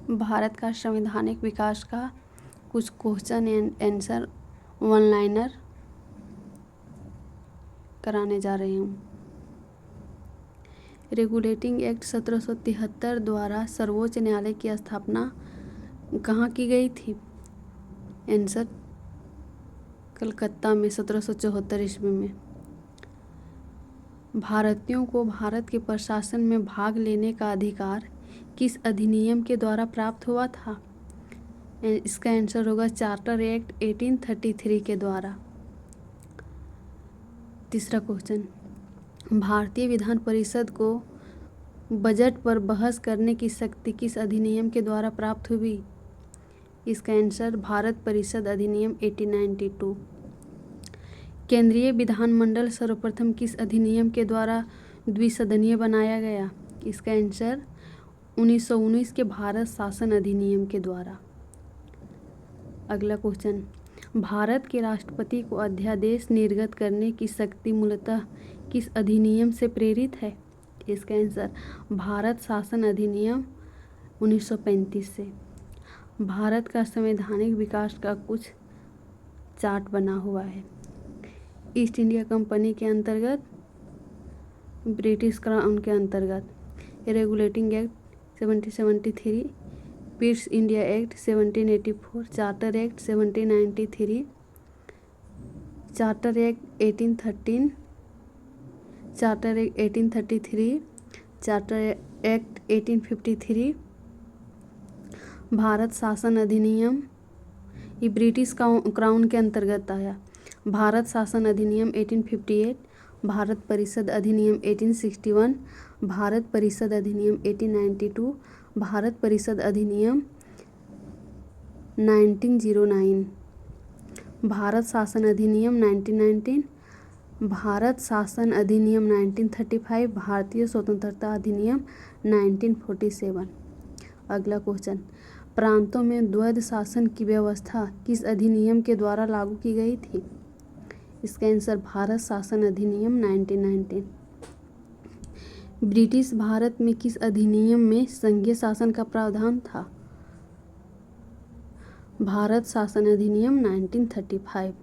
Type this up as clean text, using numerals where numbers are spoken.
भारत का संवैधानिक विकास का कुछ question and answer one liner कराने जा रही हूँ। रेगुलेटिंग एक्ट 1773 द्वारा सर्वोच्च न्यायालय की स्थापना कहाँ की गई थी? आंसर कलकत्ता में 1774 ईस्वी में। भारतीयों को भारत के प्रशासन में भाग लेने का अधिकार किस अधिनियम के द्वारा प्राप्त हुआ था? इसका आंसर होगा चार्टर एक्ट 1833 के द्वारा। तीसरा क्वेश्चन, भारतीय विधान परिषद को बजट पर बहस करने की शक्ति किस अधिनियम के द्वारा प्राप्त हुई? इसका आंसर भारत परिषद अधिनियम 1892। केंद्रीय विधानमंडल सर्वप्रथम किस अधिनियम के द्वारा द्विसदनीय बनाया गया? इसका आंसर 1919 के भारत शासन अधिनियम के द्वारा। अगला क्वेश्चन, भारत के राष्ट्रपति को अध्यादेश निर्गत करने की शक्ति मूलतः किस अधिनियम से प्रेरित है? इसका आंसर भारत शासन अधिनियम 1935 से। भारत का संवैधानिक विकास का कुछ चार्ट बना हुआ है। ईस्ट इंडिया कंपनी के अंतर्गत, ब्रिटिश क्राउन के अंतर्गत, regulating act 1773, Pitt's India act 1784, charter act 1793, charter act 1813, charter act 1833, charter act 1853, Bharat शासन अधिनियम ये ब्रिटिश क्राउन के अंतर्गत आया। भारत शासन अधिनियम 1858, भारत परिषद अधिनियम 1861, भारत परिषद अधिनियम 1892, भारत परिषद अधिनियम 1909, भारत शासन अधिनियम 1919, भारत शासन अधिनियम 1935, भारतीय स्वतंत्रता अधिनियम 1947। अगला क्वेश्चन, प्रांतों में द्वैध शासन की व्यवस्था किस अधिनियम के द्वारा लागू की गई थी? इसका आंसर भारत शासन अधिनियम 1919। ब्रिटिश भारत में किस अधिनियम में संघीय शासन का प्रावधान था? भारत शासन अधिनियम 1935।